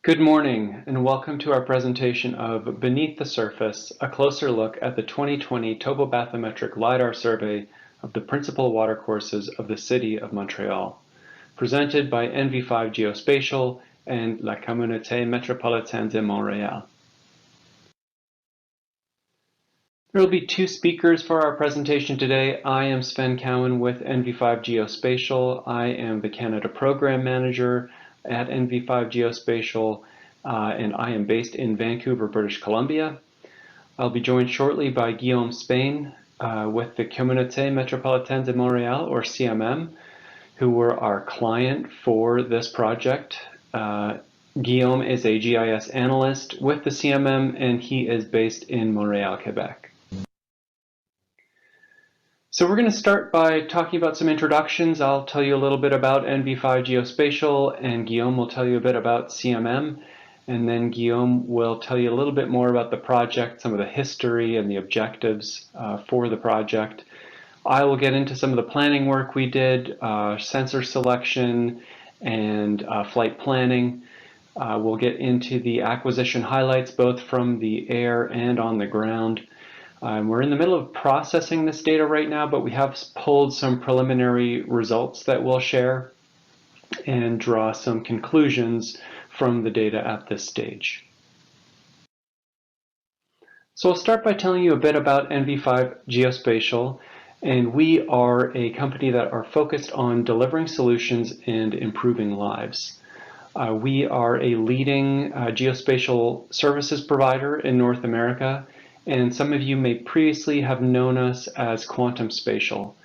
Good morning, and welcome to our presentation of Beneath the Surface, a closer look at the 2020 topobathymetric lidar survey of the principal watercourses of the City of Montreal, presented by NV5 Geospatial and la Communauté Métropolitaine de Montréal. There will be two speakers for our presentation today. I am Sven Cowan with NV5 Geospatial. I am the Canada Program Manager at NV5 Geospatial, and I am based in Vancouver, British Columbia. I'll be joined shortly by Guillaume Spain with the Communauté Métropolitaine de Montréal, or CMM, who were our client for this project. Guillaume is a GIS analyst with the CMM, and he is based in Montreal, Quebec. So we're going to start by talking about some introductions. I'll tell you a little bit about NV5 Geospatial, and Guillaume will tell you a bit about CMM. And then Guillaume will tell you a little bit more about the project, some of the history and the objectives for the project. I will get into some of the planning work we did, sensor selection, and flight planning. We'll get into the acquisition highlights, both from the air and on the ground. We're in the middle of processing this data right now, but we have pulled some preliminary results that we'll share and draw some conclusions from the data at this stage. So I'll start by telling you a bit about NV5 Geospatial, and we are a company that are focused on delivering solutions and improving lives. We are a leading geospatial services provider in North America, and some of you may previously have known us as Quantum Spatial.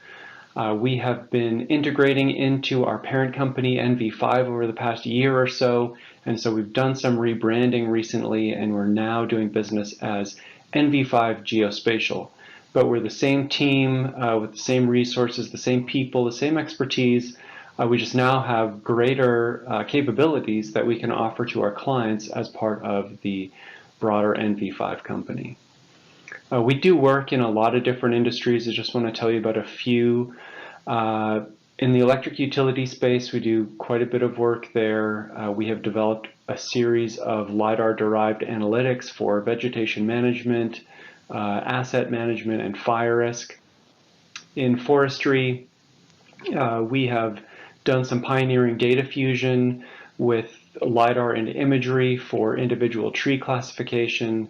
We have been integrating into our parent company, NV5, over the past year or so, and so we've done some rebranding recently, and we're now doing business as NV5 Geospatial. But we're the same team with the same resources, the same people, the same expertise. We just now have greater capabilities that we can offer to our clients as part of the broader NV5 company. We do work in a lot of different industries. I just want to tell you about a few. In the electric utility space, we do quite a bit of work there. We have developed a series of LiDAR-derived analytics for vegetation management, asset management, and fire risk. In forestry, we have done some pioneering data fusion with LiDAR and imagery for individual tree classification.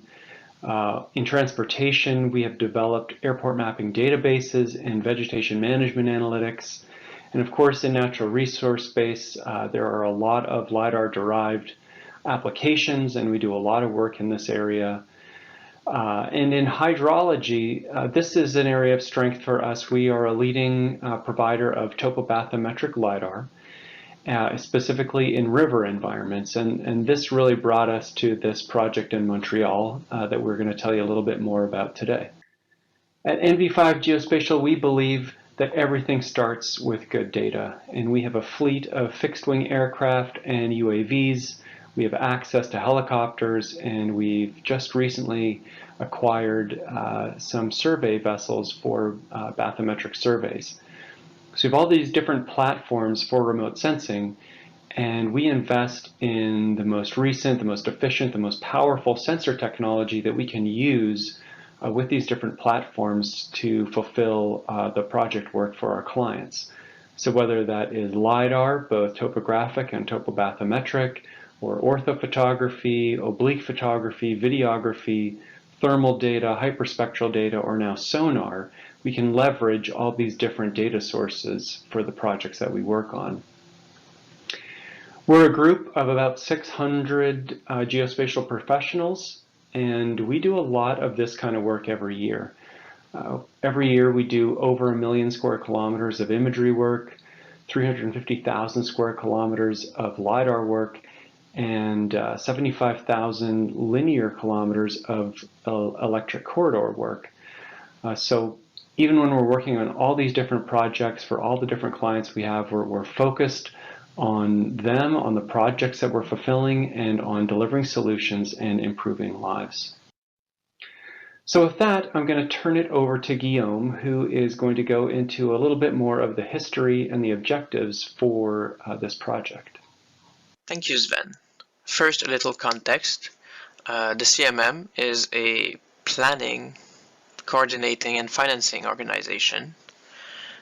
In transportation, we have developed airport mapping databases and vegetation management analytics. And of course, in natural resource space, there are a lot of LiDAR-derived applications, and we do a lot of work in this area. And in hydrology, this is an area of strength for us. We are a leading provider of topobathymetric LiDAR, specifically in river environments. And this really brought us to this project in Montreal that we're going to tell you a little bit more about today. At NV5 Geospatial, we believe that everything starts with good data. And we have a fleet of fixed-wing aircraft and UAVs. We have access to helicopters, and we've just recently acquired some survey vessels for bathymetric surveys. So we have all these different platforms for remote sensing, and we invest in the most recent, the most efficient, the most powerful sensor technology that we can use with these different platforms to fulfill the project work for our clients. So whether that is LiDAR, both topographic and topobathymetric, or orthophotography, oblique photography, videography, thermal data, hyperspectral data, or now sonar, we can leverage all these different data sources for the projects that we work on. We're a group of about 600 geospatial professionals, and we do a lot of this kind of work every year. Every year we do over 1 million square kilometers of imagery work, 350,000 square kilometers of LiDAR work, and 75,000 linear kilometers of electric corridor work. So even when we're working on all these different projects for all the different clients we have, we're focused on them, on the projects that we're fulfilling, and on delivering solutions and improving lives. So with that, I'm going to turn it over to Guillaume, who is going to go into a little bit more of the history and the objectives for this project. Thank you, Sven. First, a little context. The CMM is a planning, coordinating, and financing organization.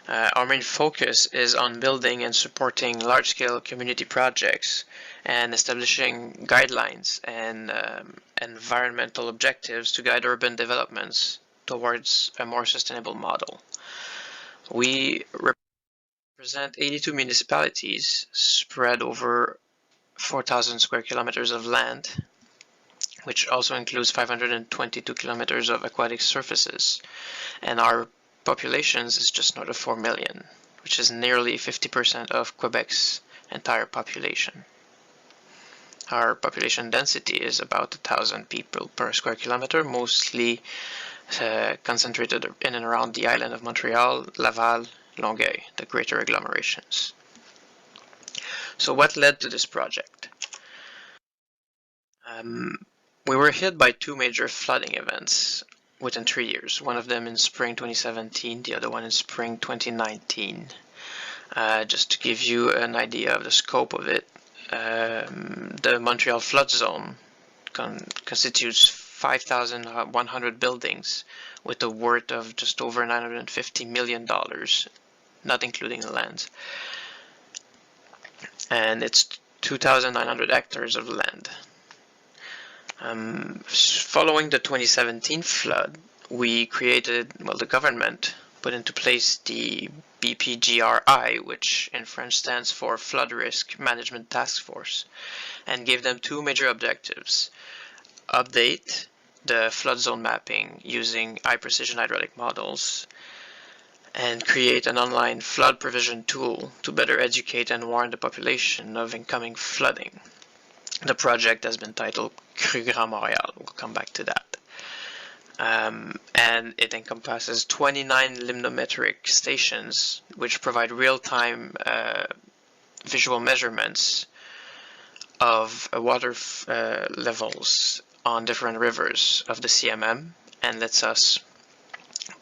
Our main focus is on building and supporting large-scale community projects and establishing guidelines and environmental objectives to guide urban developments towards a more sustainable model. We represent 82 municipalities spread over 4,000 square kilometers of land, which also includes 522 kilometers of aquatic surfaces, and our populations is just north of 4 million, which is nearly 50% of Quebec's entire population. Our population density is about 1,000 people per square kilometer, mostly concentrated in and around the island of Montreal, Laval, Longueuil, the greater agglomerations. So what led to this project? We were hit by two major flooding events within 3 years, one of them in spring 2017, the other one in spring 2019. Just to give you an idea of the scope of it, the Montreal flood zone constitutes 5,100 buildings with a worth of just over $950 million, not including the land. And it's 2,900 hectares of land. Following the 2017 flood, the government put into place the BPGRI, which in French stands for Flood Risk Management Task Force, and gave them two major objectives: update the flood zone mapping using high-precision hydraulic models, and create an online flood prevision tool to better educate and warn the population of incoming flooding. The project has been titled Cru Grand Montréal. We'll come back to that. And it encompasses 29 limnometric stations, which provide real-time visual measurements of water levels on different rivers of the CMM, and lets us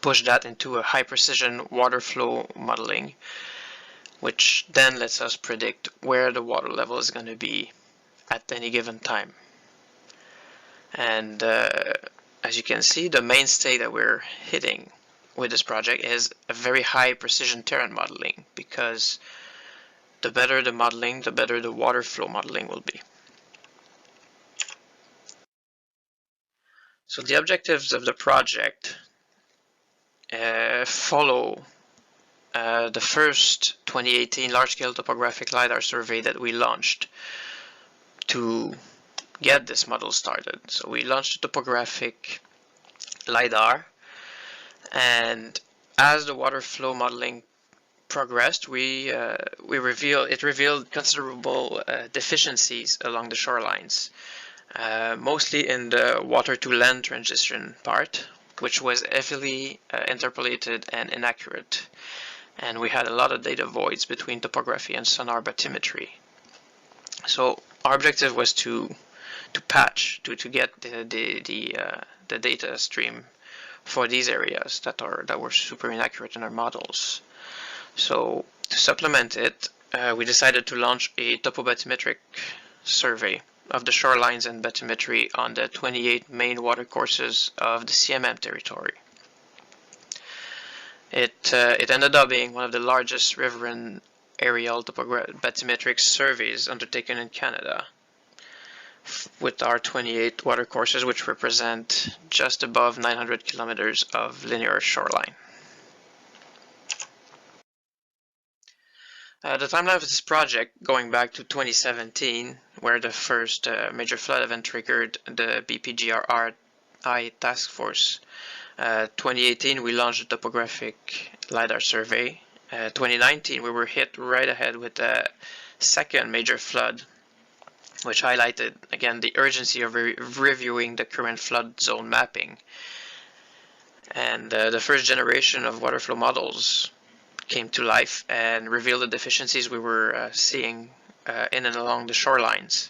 push that into a high-precision water flow modeling, which then lets us predict where the water level is going to be at any given time. And as you can see, the mainstay that we're hitting with this project is a very high precision terrain modeling, because the better the modeling, the better the water flow modeling will be. So the objectives of the project follow the first 2018 large-scale topographic lidar survey that we launched to get this model started. So we launched the topographic lidar, and as the water flow modeling progressed, it revealed considerable deficiencies along the shorelines, mostly in the water to land transition part, which was heavily interpolated and inaccurate, and we had a lot of data voids between topography and sonar bathymetry. So our objective was to patch, to get the data stream for these areas that were super inaccurate in our models. So to supplement it, we decided to launch a topobathymetric survey of the shorelines and bathymetry on the 28 main watercourses of the CMM territory. It ended up being one of the largest riverine aerial bathymetric surveys undertaken in Canada, with our 28 watercourses, which represent just above 900 kilometers of linear shoreline. The timeline of this project, going back to 2017, where the first major flood event triggered the BPGRI task force. 2018, we launched the topographic lidar survey. 2019, we were hit right ahead with the second major flood, which highlighted again the urgency of reviewing the current flood zone mapping. And the first generation of water flow models came to life and revealed the deficiencies we were seeing in and along the shorelines.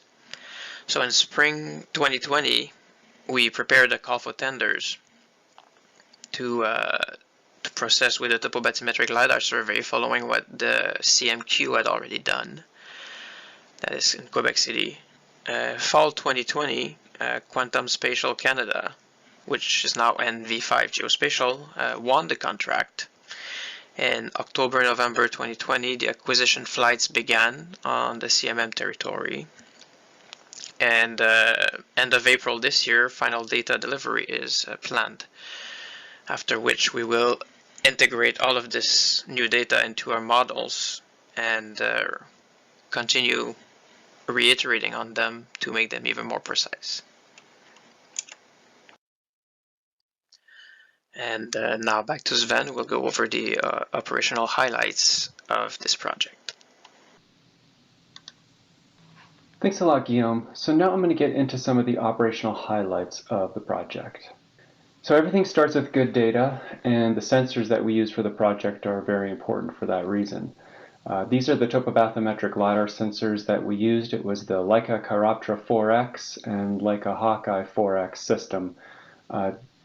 So in spring 2020, we prepared a call for tenders to process with a topobathymetric lidar survey, following what the CMQ had already done. That is in Quebec City. fall 2020, Quantum Spatial Canada, which is now NV5 Geospatial, won the contract. In October-November 2020, the acquisition flights began on the CMM territory. And end of April this year, final data delivery is planned, after which we will integrate all of this new data into our models and continue reiterating on them to make them even more precise. And now back to Sven. We'll go over the operational highlights of this project. Thanks a lot, Guillaume. So now I'm going to get into some of the operational highlights of the project. So everything starts with good data, and the sensors that we use for the project are very important for that reason. These are the topobathymetric lidar sensors that we used. It was the Leica Chiroptera 4X and Leica Hawkeye 4X system.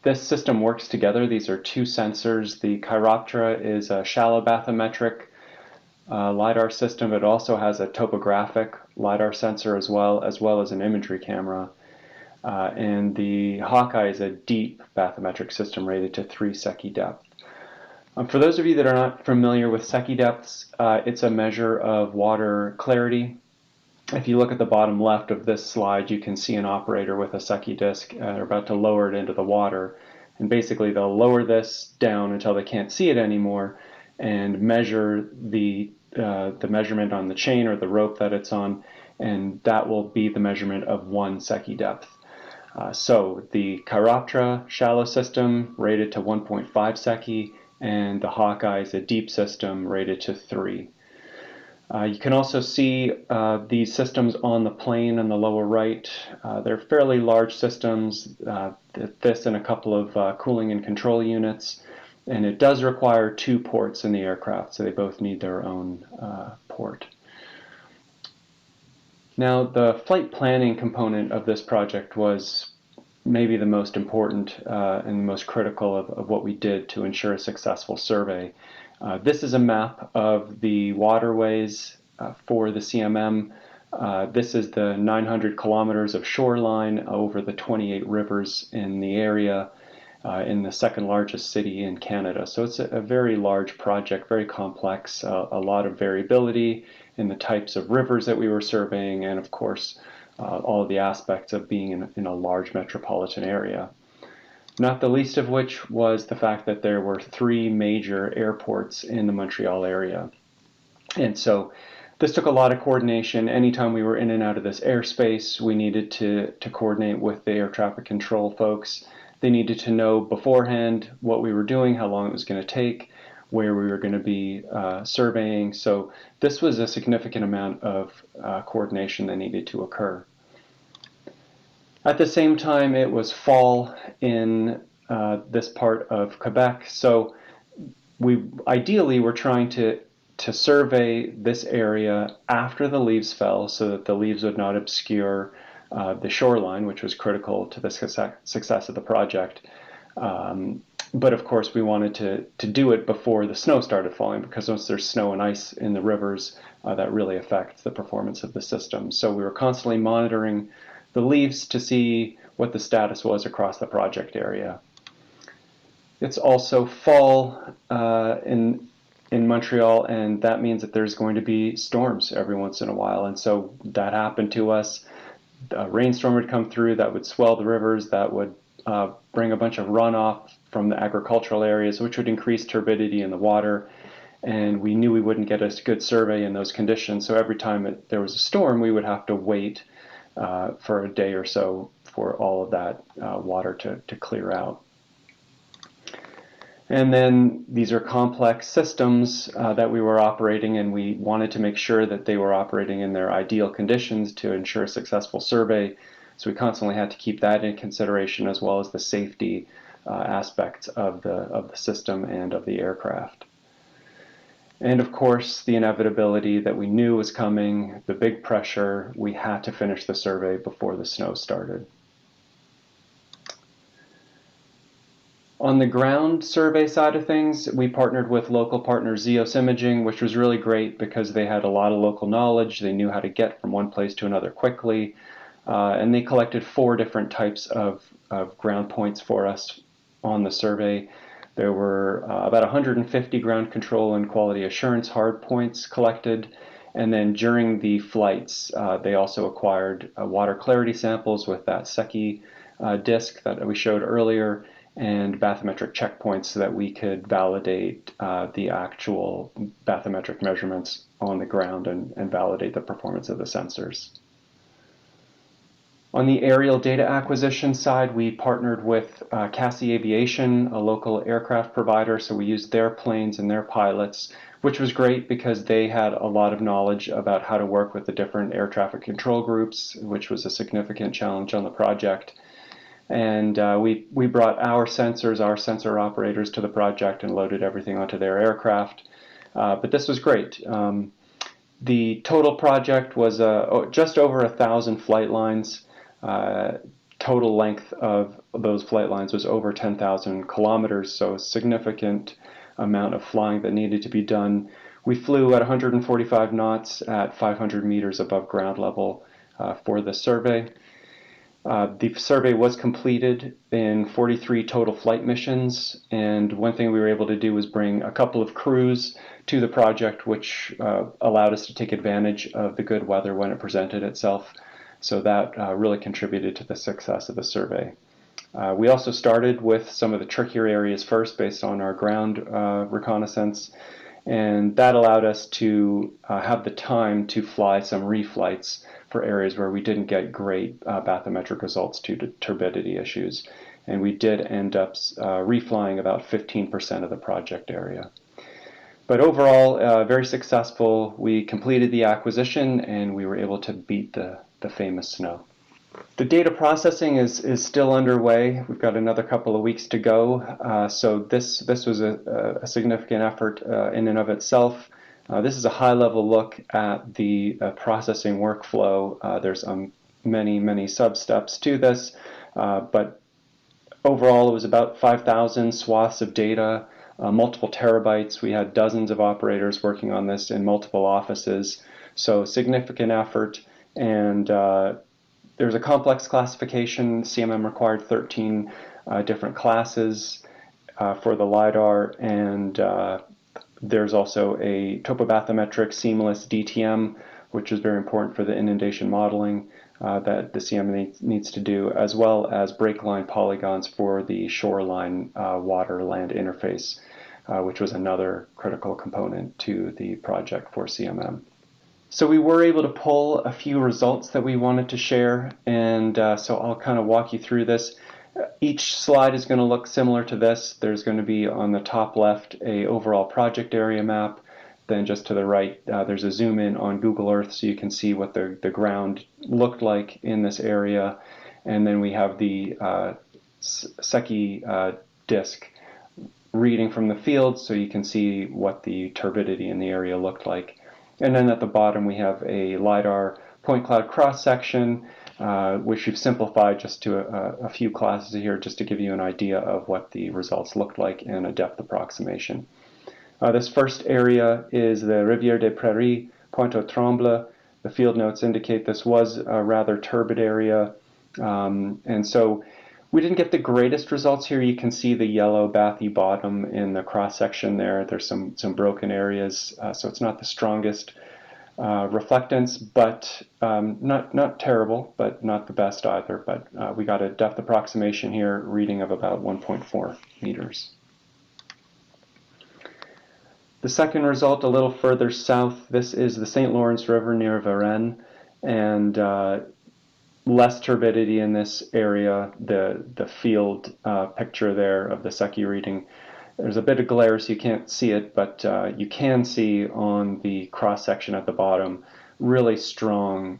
This system works together. These are two sensors. The Chiroptera is a shallow bathymetric lidar system. It also has a topographic lidar sensor as well as an imagery camera. And the Hawkeye is a deep bathymetric system rated to 3 Secchi depth. For those of you that are not familiar with Secchi depths, it's a measure of water clarity. If you look at the bottom left of this slide, you can see an operator with a Secchi disc. They're about to lower it into the water. And basically, they'll lower this down until they can't see it anymore and measure the measurement on the chain or the rope that it's on, and that will be the measurement of 1 Secchi depth. So the Chiroptera shallow system rated to 1.5 Secchi, and the Hawkeye is a deep system rated to 3. You can also see these systems on the plane in the lower right. They're fairly large systems, this and a couple of cooling and control units, and it does require 2 ports in the aircraft, so they both need their own port. Now, the flight planning component of this project was maybe the most important and the most critical of what we did to ensure a successful survey. This is a map of the waterways for the CMM. This is the 900 kilometers of shoreline over the 28 rivers in the area in the second largest city in Canada. So it's a very large project, very complex, a lot of variability in the types of rivers that we were surveying, and of course all of the aspects of being in a large metropolitan area. Not the least of which was the fact that there were 3 major airports in the Montreal area. And so this took a lot of coordination. Anytime we were in and out of this airspace, we needed to coordinate with the air traffic control folks. They needed to know beforehand what we were doing, how long it was going to take, where we were going to be surveying. So this was a significant amount of coordination that needed to occur. At the same time, it was fall in this part of Quebec, so we ideally were trying to survey this area after the leaves fell so that the leaves would not obscure the shoreline, which was critical to the success of the project. But of course, we wanted to do it before the snow started falling, because once there's snow and ice in the rivers, that really affects the performance of the system. So we were constantly monitoring the leaves to see what the status was across the project area. It's also fall in Montreal, and that means that there's going to be storms every once in a while. And so that happened to us. A rainstorm would come through that would swell the rivers, that would bring a bunch of runoff from the agricultural areas, which would increase turbidity in the water. And we knew we wouldn't get a good survey in those conditions. So every time there was a storm, we would have to wait for a day or so for all of that water to clear out. And then these are complex systems that we were operating, and we wanted to make sure that they were operating in their ideal conditions to ensure a successful survey. So we constantly had to keep that in consideration, as well as the safety aspects of the system and of the aircraft. And of course, the inevitability that we knew was coming, the big pressure. We had to finish the survey before the snow started. On the ground survey side of things, we partnered with local partner Zeos Imaging, which was really great because they had a lot of local knowledge. They knew how to get from one place to another quickly. and they collected 4 different types of ground points for us on the survey. There were about 150 ground control and quality assurance hard points collected, and then during the flights they also acquired water clarity samples with that Secchi disk that we showed earlier, and bathymetric checkpoints so that we could validate the actual bathymetric measurements on the ground and validate the performance of the sensors. On the aerial data acquisition side, we partnered with Cassie Aviation, a local aircraft provider, so we used their planes and their pilots, which was great because they had a lot of knowledge about how to work with the different air traffic control groups, which was a significant challenge on the project. And we brought our sensors, our sensor operators to the project and loaded everything onto their aircraft. But this was great. The total project was just over 1,000 flight lines. Total length of those flight lines was over 10,000 kilometers, so a significant amount of flying that needed to be done. We flew at 145 knots at 500 meters above ground level for the survey. The survey was completed in 43 total flight missions, and one thing we were able to do was bring a couple of crews to the project, which allowed us to take advantage of the good weather when it presented itself. So that really contributed to the success of the survey. We also started with some of the trickier areas first based on our ground reconnaissance, and that allowed us to have the time to fly some reflights for areas where we didn't get great bathymetric results due to turbidity issues. And we did end up reflying about 15% of the project area. But overall, very successful. We completed the acquisition and we were able to beat the famous snow. The data processing is still underway. We've got another couple of weeks to go. So this was a significant effort in and of itself. This is a high-level look at the processing workflow. There's many sub-steps to this, but overall it was about 5,000 swaths of data, multiple terabytes. We had dozens of operators working on this in multiple offices, so significant effort. And there's a complex classification. CMM required 13 different classes for the LiDAR, and there's also a topobathymetric seamless DTM, which is very important for the inundation modeling that the CMM needs to do, as well as break line polygons for the shoreline water-land interface, which was another critical component to the project for CMM. So we were able to pull a few results that we wanted to share, and so I'll kind of walk you through this. Each slide is going to look similar to this. There's going to be on the top left a overall project area map. Then just to the right, there's a zoom in on Google Earth so you can see what the ground looked like in this area. And then we have the Secchi disk reading from the field so you can see what the turbidity in the area looked like. And then at the bottom we have a LiDAR point cloud cross section, which we've simplified just to a few classes here just to give you an idea of what the results looked like in a depth approximation. This first area is the Rivière des Prairies, Pointe-aux-Trembles. The field notes indicate this was a rather turbid area, and so we didn't get the greatest results here. You can see the yellow bathy bottom in the cross section there. There's some broken areas, so it's not the strongest reflectance, but not terrible, but not the best either. But we got a depth approximation here, reading of about 1.4 meters. The second result, a little further south, this is the St. Lawrence River near Varennes, and less turbidity in this area. The field picture there of the Secchi reading, there's a bit of glare so you can't see it, but you can see on the cross section at the bottom really strong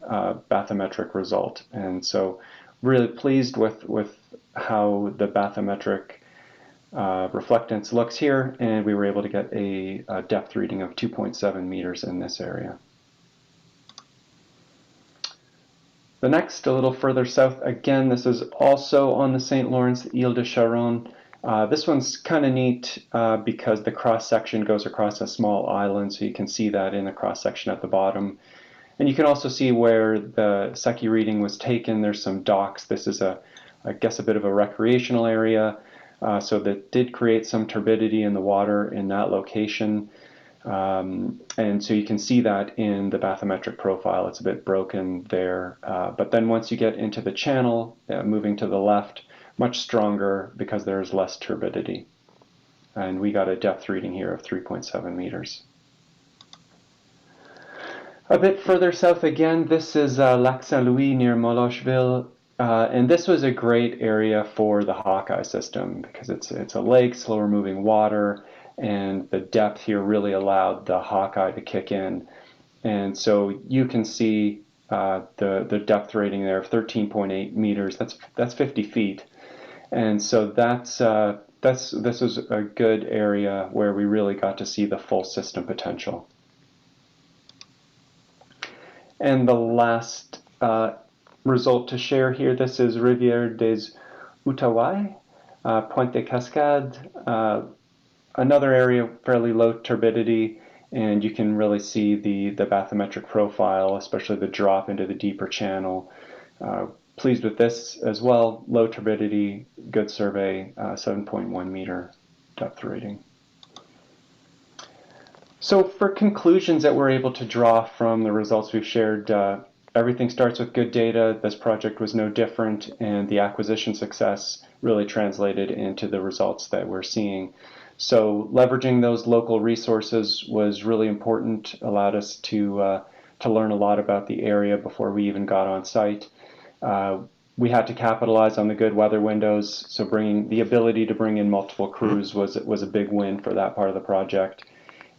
bathymetric result. And so really pleased with how the bathymetric reflectance looks here, and we were able to get a depth reading of 2.7 meters in this area. The next, a little further south, again, this is also on the St. Lawrence, Ile de Charonne. This one's kind of neat because the cross section goes across a small island, so you can see that in the cross section at the bottom. And you can also see where the Secchi reading was taken. There's some docks. This is I guess a bit of a recreational area. So that did create some turbidity in the water in that location. And so you can see that in the bathymetric profile. It's a bit broken there. But then once you get into the channel, moving to the left, much stronger because there's less turbidity. And we got a depth reading here of 3.7 meters. A bit further south again, this is Lac Saint-Louis near Molochville. And this was a great area for the Hawkeye system because it's a lake, slower moving water, and the depth here really allowed the Hawkeye to kick in. And so you can see the depth rating there of 13.8 meters. That's 50 feet. And so this was a good area where we really got to see the full system potential. And the last result to share here, this is Rivière des Outaouais, Pointe des Cascades, another area fairly low turbidity, and you can really see the bathymetric profile, especially the drop into the deeper channel. Pleased with this as well, low turbidity, good survey, 7.1 meter depth rating. So for conclusions that we're able to draw from the results we've shared, everything starts with good data. This project was no different, and the acquisition success really translated into the results that we're seeing. So leveraging those local resources was really important, allowed us to learn a lot about the area before we even got on site. We had to capitalize on the good weather windows, so bringing the ability to bring in multiple crews was a big win for that part of the project.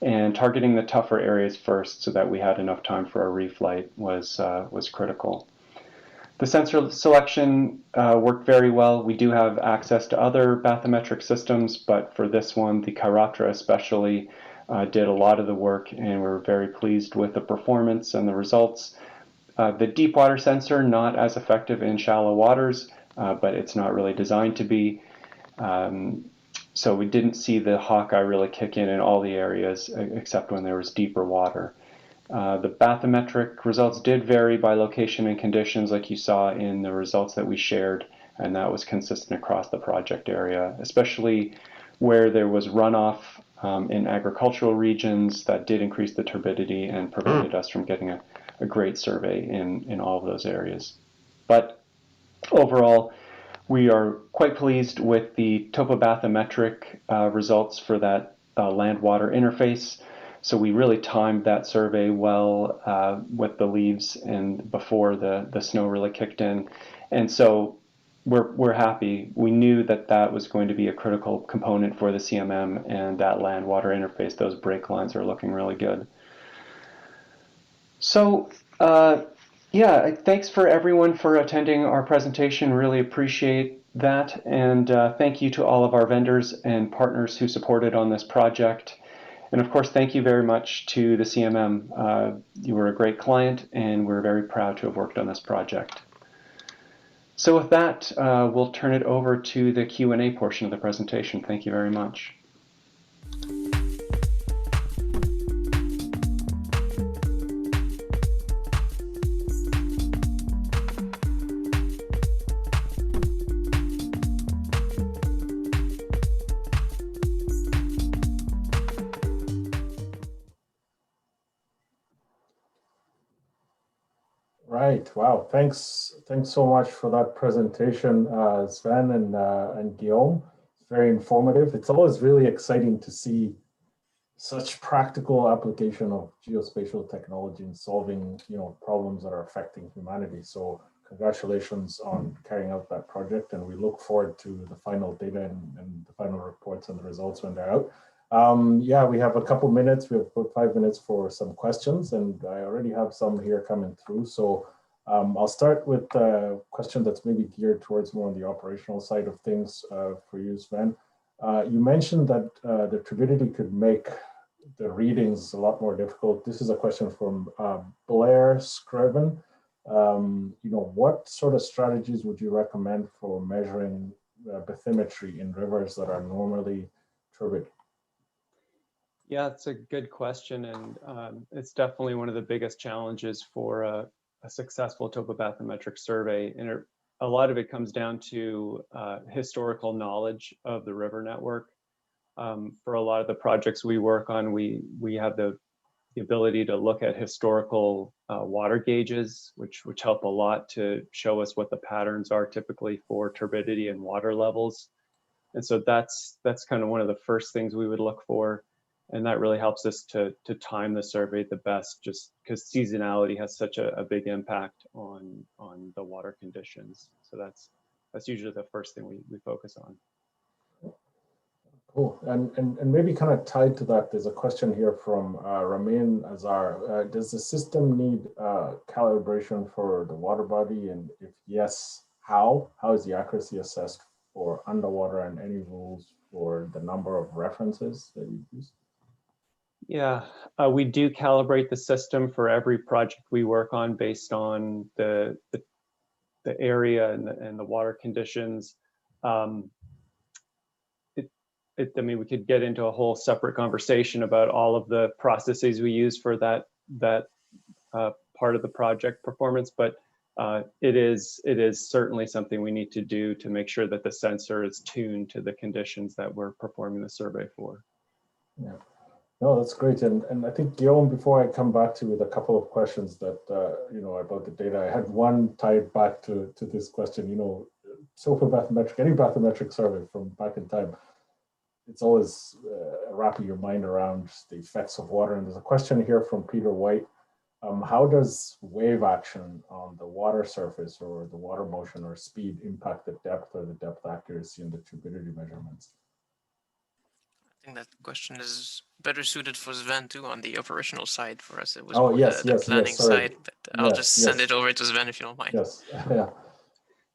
And targeting the tougher areas first so that we had enough time for our reflight was critical. The sensor selection worked very well. We do have access to other bathymetric systems, but for this one, the Karatra especially did a lot of the work, and we're very pleased with the performance and the results. The deep water sensor, not as effective in shallow waters, but it's not really designed to be. So we didn't see the Hawkeye really kick in all the areas except when there was deeper water. The bathymetric results did vary by location and conditions, like you saw in the results that we shared, and that was consistent across the project area, especially where there was runoff in agricultural regions. That did increase the turbidity and prevented us from getting a great survey in all of those areas. But overall, we are quite pleased with the topobathymetric results for that land-water interface. So we really timed that survey well with the leaves and before the snow really kicked in. And so we're happy. We knew that was going to be a critical component for the CMM, and that land-water interface, those break lines are looking really good. So yeah, thanks for everyone for attending our presentation. Really appreciate that. And thank you to all of our vendors and partners who supported on this project. And of course, thank you very much to the CMM. You were a great client, and we're very proud to have worked on this project. So with that, we'll turn it over to the Q&A portion of the presentation. Thank you very much. Right. Wow. Thanks so much for that presentation, Sven and Guillaume. It's very informative. It's always really exciting to see such practical application of geospatial technology in solving, problems that are affecting humanity. So congratulations on carrying out that project, and we look forward to the final data and the final reports and the results when they're out. Yeah, we have a couple minutes. We have about 5 minutes for some questions, and I already have some here coming through. So I'll start with a question that's maybe geared towards more on the operational side of things for you, Sven. You mentioned that the turbidity could make the readings a lot more difficult. This is a question from Blair Scriven. What sort of strategies would you recommend for measuring bathymetry in rivers that are normally turbid? Yeah, it's a good question, and it's definitely one of the biggest challenges for a successful topobathymetric survey. And a lot of it comes down to historical knowledge of the river network. For a lot of the projects we work on, we have the ability to look at historical water gauges, which help a lot to show us what the patterns are typically for turbidity and water levels. And so that's kind of one of the first things we would look for. And that really helps us to time the survey the best, just because seasonality has such a big impact on the water conditions. So that's usually the first thing we focus on. Cool. And maybe kind of tied to that, there's a question here from Ramin Azar. Does the system need calibration for the water body? And if yes, how? How is the accuracy assessed for underwater, and any rules for the number of references that you use? Yeah, we do calibrate the system for every project we work on based on the area and the water conditions. I mean, we could get into a whole separate conversation about all of the processes we use for that part of the project performance, but it is certainly something we need to do to make sure that the sensor is tuned to the conditions that we're performing the survey for. Yeah, no, that's great. And I think, Guillaume, before I come back to you with a couple of questions that, you know, about the data, I had one tied back to this question, you know, topobathymetric, any bathymetric survey from back in time, it's always wrapping your mind around the effects of water. And there's a question here from Peter White. How does wave action on the water surface or the water motion or speed impact the depth or the depth accuracy and the turbidity measurements? I think that question is better suited for Sven too on the operational side. For us, it was Oh, more yes, the planning sorry. side, but I'll just send it over to Sven if you don't mind. Yes, yeah.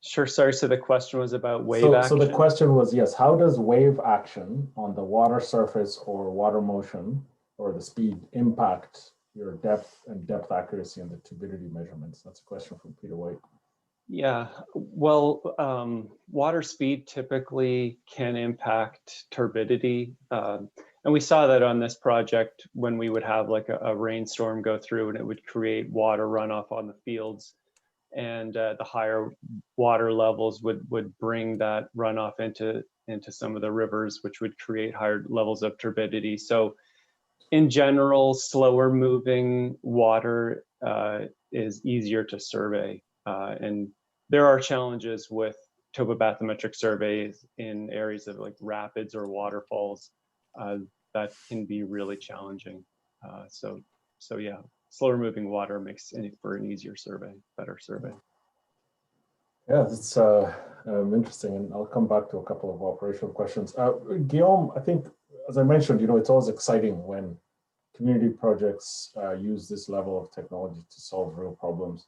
Sure, sorry, so the question was about wave action? So the question was, yes, how does wave action on the water surface or water motion or the speed impact your depth and depth accuracy and the turbidity measurements? That's a question from Peter White. Yeah, well, water speed typically can impact turbidity. And we saw that on this project when we would have like a rainstorm go through and it would create water runoff on the fields. And the higher water levels would bring that runoff into some of the rivers, which would create higher levels of turbidity. So in general, slower moving water is easier to survey. And there are challenges with topobathymetric surveys in areas of like rapids or waterfalls that can be really challenging. So yeah, slower moving water makes for an easier survey, better survey. Yeah, that's interesting, and I'll come back to a couple of operational questions. Guillaume, I think, as I mentioned, you know, it's always exciting when community projects use this level of technology to solve real problems.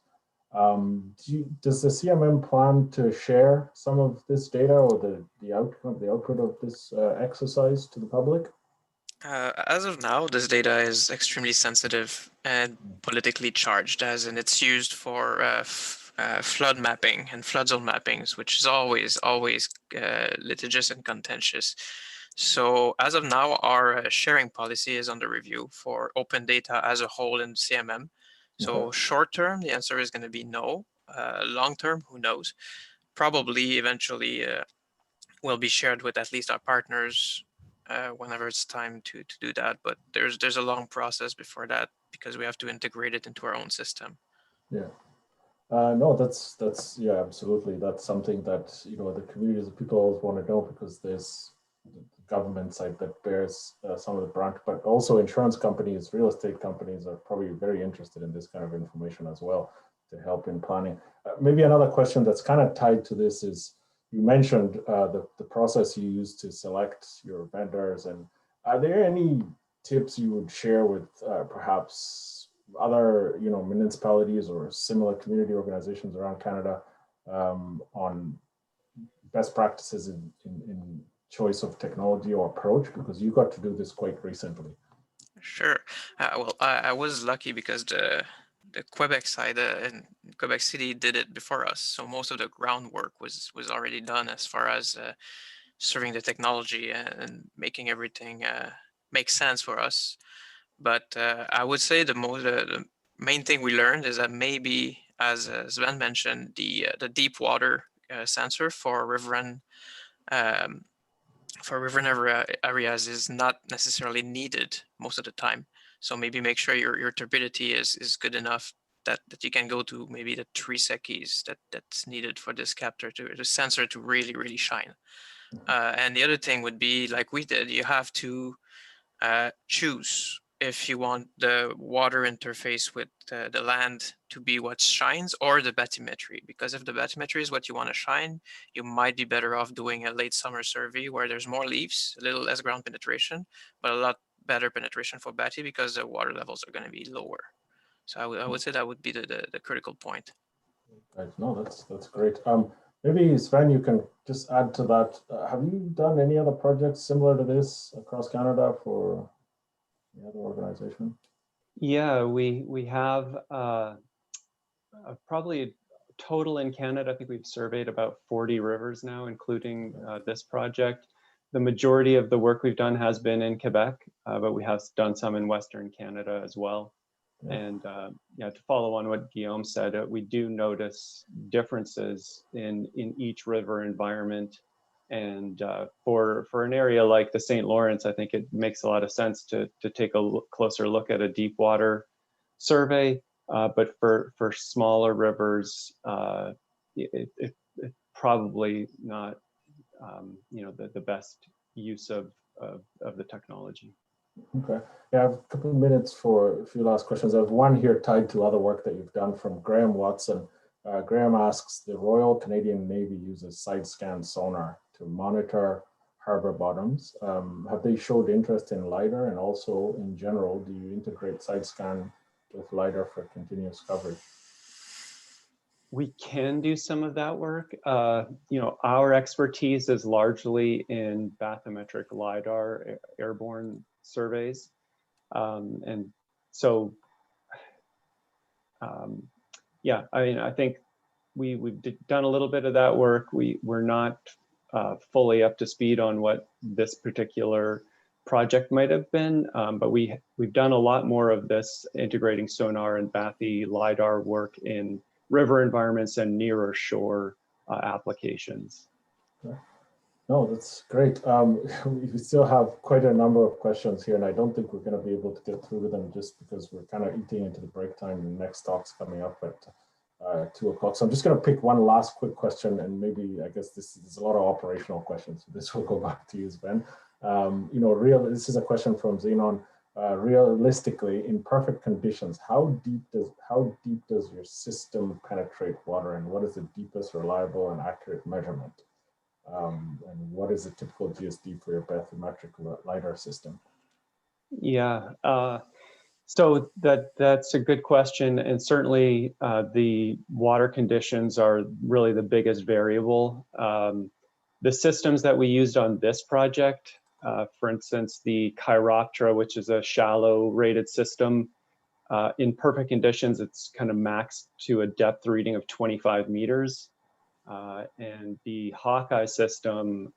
Does the CMM plan to share some of this data or the output of this exercise to the public? As of now, this data is extremely sensitive and politically charged, as in it's used for flood mapping and flood zone mappings, which is always litigious and contentious. So as of now, our sharing policy is under review for open data as a whole in CMM. So short term, the answer is going to be no. Long term, who knows? Probably eventually will be shared with at least our partners whenever it's time to do that. But there's a long process before that because we have to integrate it into our own system. Yeah. No, that's yeah, absolutely. That's something that, you know, the communities of people always want to know, because there's the government side that bears some of the brunt, but also insurance companies, real estate companies are probably very interested in this kind of information as well to help in planning. Maybe another question that's kind of tied to this is, you mentioned the process you use to select your vendors, and are there any tips you would share with perhaps other, you know, municipalities or similar community organizations around Canada on best practices in choice of technology or approach, because you got to do this quite recently? Sure. Well, I was lucky because the Quebec side in Quebec City did it before us, so most of the groundwork was already done as far as serving the technology and making everything make sense for us. But I would say the main thing we learned is that maybe, as Sven mentioned, the deep water sensor for riverine areas is not necessarily needed most of the time. So maybe make sure your turbidity is good enough that you can go to maybe the 3 seconds that's needed for this capture the sensor to really shine. And the other thing would be, like we did, you have to choose if you want the water interface with the land to be what shines, or the bathymetry. Because if the bathymetry is what you want to shine, you might be better off doing a late summer survey where there's more leaves, a little less ground penetration, but a lot better penetration for bathy because the water levels are going to be lower. So I would say that would be the critical point. Right. No, that's great. Maybe Sven, you can just add to that. Have you done any other projects similar to this across Canada for the other organization? Yeah, we have probably total in Canada. I think we've surveyed about 40 rivers now, including this project. The majority of the work we've done has been in Quebec, but we have done some in Western Canada as well. Yeah. And yeah, to follow on what Guillaume said, we do notice differences in each river environment. And for an area like the St. Lawrence, I think it makes a lot of sense to take a closer look at a deep water survey. But for smaller rivers, it probably not the best use of the technology. Okay. Yeah, I have a couple of minutes for a few last questions. I have one here tied to other work that you've done from Graham Watson. Graham asks, the Royal Canadian Navy uses side scan sonar to monitor harbor bottoms. Have they showed interest in lidar? And also in general, do you integrate side scan with lidar for continuous coverage? We can do some of that work. Our expertise is largely in bathymetric lidar airborne surveys. And so, yeah, I mean, I think we've done a little bit of that work. We're not fully up to speed on what this particular project might have been, but we've done a lot more of this integrating sonar and bathy lidar work in river environments and nearer shore applications. No, that's great. We still have quite a number of questions here, and I don't think we're going to be able to get through them just because we're kind of eating into the break time. The next talk's coming up at 2 o'clock. So I'm just going to pick one last quick question, and maybe I guess this is a lot of operational questions. So this will go back to you, Sven. This is a question from Xenon. Realistically, in perfect conditions, how deep does your system penetrate water, and what is the deepest reliable and accurate measurement? And what is a typical GSD for your bathymetric lidar system? Yeah, so that's a good question, and certainly the water conditions are really the biggest variable. The systems that we used on this project, for instance, the Chiroptera, which is a shallow rated system, in perfect conditions, it's kind of maxed to a depth reading of 25 meters. And the Hawkeye system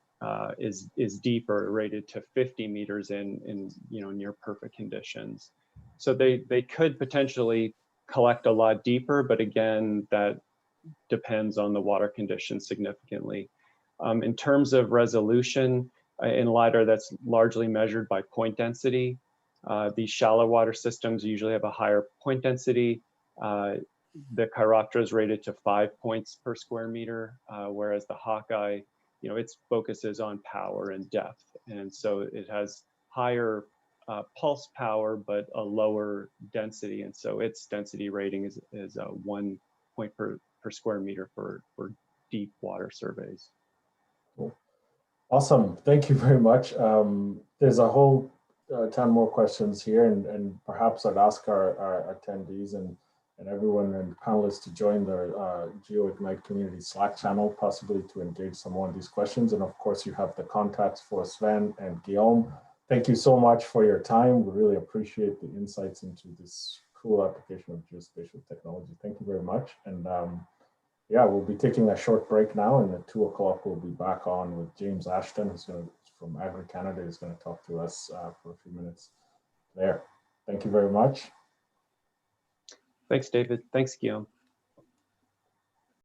is deeper, rated to 50 meters in near perfect conditions. So they could potentially collect a lot deeper, but again, that depends on the water conditions significantly. In terms of resolution, in LiDAR, that's largely measured by point density. These shallow water systems usually have a higher point density. The Chiroptera is rated to 5 points per square meter, whereas the Hawkeye, its focus is on power and depth. And so it has higher pulse power, but a lower density. And so its density rating is 1 point per square meter for deep water surveys. Cool. Awesome. Thank you very much. There's a whole ton more questions here, and perhaps I'd ask our attendees and everyone and panelists to join the GeoIgnite community Slack channel, possibly to engage some more of these questions. And of course, you have the contacts for Sven and Guillaume. Thank you so much for your time. We really appreciate the insights into this cool application of geospatial technology. Thank you very much. And yeah, we'll be taking a short break now, and at 2 o'clock, we'll be back on with James Ashton, who's going to from Agri-Canada is going to talk to us for a few minutes there. Thank you very much. Thanks, David. Thanks, Guillaume.